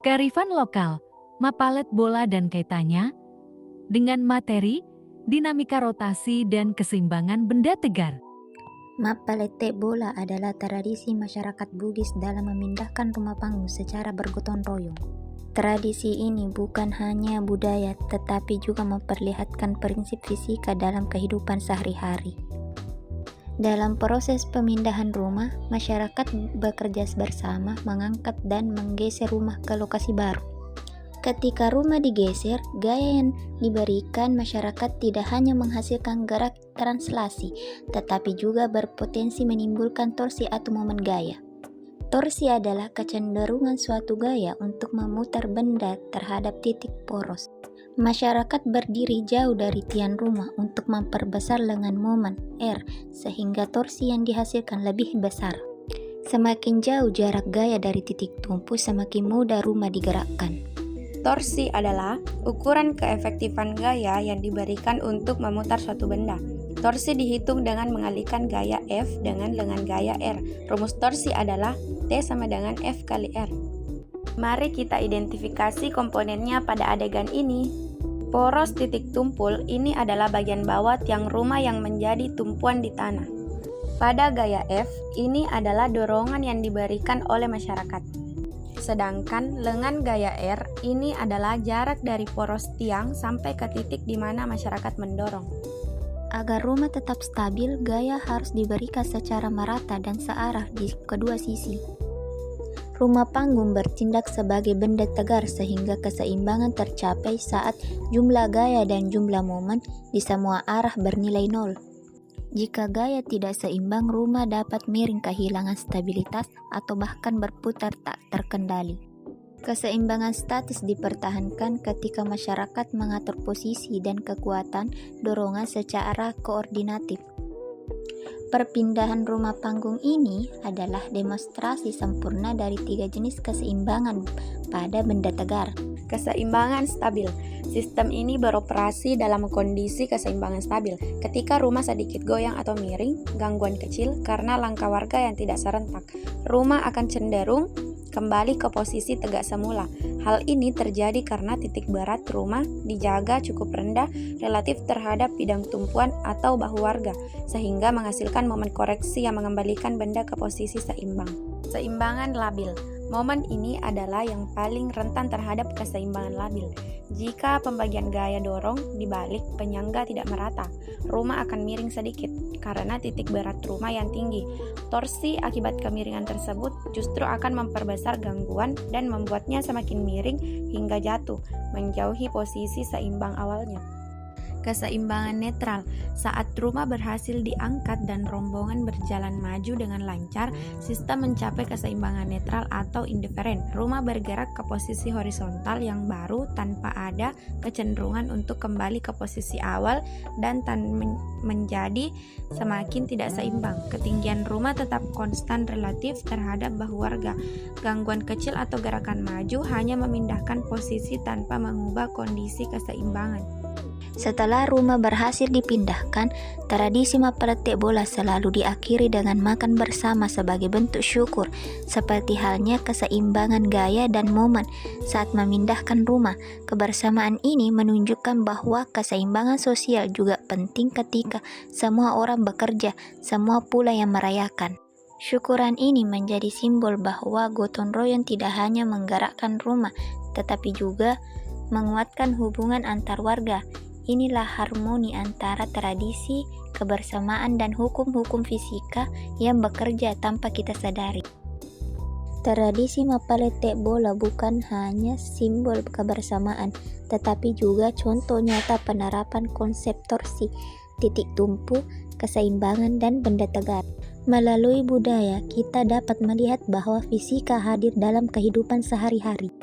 Kearifan lokal, mapalet bola dan kaitannya dengan materi, dinamika rotasi dan keseimbangan benda tegar. Mapalete bola adalah tradisi masyarakat Bugis dalam memindahkan rumah panggung secara bergotong royong. Tradisi ini bukan hanya budaya, tetapi juga memperlihatkan prinsip fisika dalam kehidupan sehari-hari. Dalam proses pemindahan rumah, masyarakat bekerja bersama mengangkat dan menggeser rumah ke lokasi baru. Ketika rumah digeser, gaya yang diberikan masyarakat tidak hanya menghasilkan gerak translasi, tetapi juga berpotensi menimbulkan torsi atau momen gaya. Torsi adalah kecenderungan suatu gaya untuk memutar benda terhadap titik poros. Masyarakat berdiri jauh dari tiang rumah untuk memperbesar lengan momen R, sehingga torsi yang dihasilkan lebih besar. Semakin jauh jarak gaya dari titik tumpu, semakin mudah rumah digerakkan. Torsi adalah ukuran keefektifan gaya yang diberikan untuk memutar suatu benda. Torsi dihitung dengan mengalihkan gaya F dengan lengan gaya R. Rumus torsi adalah T sama dengan F kali R. Mari kita identifikasi komponennya pada adegan ini. Poros titik tumpul ini adalah bagian bawah tiang rumah yang menjadi tumpuan di tanah. Pada gaya F, ini adalah dorongan yang diberikan oleh masyarakat. Sedangkan lengan gaya R ini adalah jarak dari poros tiang sampai ke titik di mana masyarakat mendorong. Agar rumah tetap stabil, gaya harus diberikan secara merata dan searah di kedua sisi. Rumah panggung bertindak sebagai benda tegar sehingga keseimbangan tercapai saat jumlah gaya dan jumlah momen di semua arah bernilai 0. Jika gaya tidak seimbang, rumah dapat miring, kehilangan stabilitas, atau bahkan berputar tak terkendali. Keseimbangan statis dipertahankan ketika masyarakat mengatur posisi dan kekuatan dorongan secara koordinatif. Perpindahan rumah panggung ini adalah demonstrasi sempurna dari 3 jenis keseimbangan pada benda tegar. Keseimbangan stabil. Sistem ini beroperasi dalam kondisi keseimbangan stabil. Ketika rumah sedikit goyang atau miring, gangguan kecil karena langkah warga yang tidak serentak, rumah akan cenderung kembali ke posisi tegak semula. Hal ini terjadi karena titik berat rumah dijaga cukup rendah relatif terhadap bidang tumpuan atau bahu warga, sehingga menghasilkan momen koreksi yang mengembalikan benda ke posisi seimbang. Keseimbangan labil. Momen ini adalah yang paling rentan terhadap keseimbangan labil. Jika pembagian gaya dorong dibalik, penyangga tidak merata, rumah akan miring sedikit karena titik berat rumah yang tinggi. Torsi akibat kemiringan tersebut justru akan memperbesar gangguan dan membuatnya semakin miring hingga jatuh, menjauhi posisi seimbang awalnya. Keseimbangan netral. Saat rumah berhasil diangkat dan rombongan berjalan maju dengan lancar, sistem mencapai keseimbangan netral atau indiferen. Rumah bergerak ke posisi horizontal yang baru tanpa ada kecenderungan untuk kembali ke posisi awal dan menjadi semakin tidak seimbang. Ketinggian rumah tetap konstan relatif terhadap bahu warga. Gangguan kecil atau gerakan maju hanya memindahkan posisi tanpa mengubah kondisi keseimbangan. Setelah rumah berhasil dipindahkan, tradisi mapalete bola selalu diakhiri dengan makan bersama sebagai bentuk syukur, seperti halnya keseimbangan gaya dan momen saat memindahkan rumah. Kebersamaan ini menunjukkan bahwa keseimbangan sosial juga penting ketika semua orang bekerja, semua pula yang merayakan. Syukuran ini menjadi simbol bahwa gotong royong tidak hanya menggerakkan rumah, tetapi juga menguatkan hubungan antar warga. Inilah harmoni antara tradisi, kebersamaan, dan hukum-hukum fisika yang bekerja tanpa kita sadari. Tradisi mapalete bola bukan hanya simbol kebersamaan, tetapi juga contoh nyata penerapan konsep torsi, titik tumpu, keseimbangan, dan benda tegar. Melalui budaya, kita dapat melihat bahwa fisika hadir dalam kehidupan sehari-hari.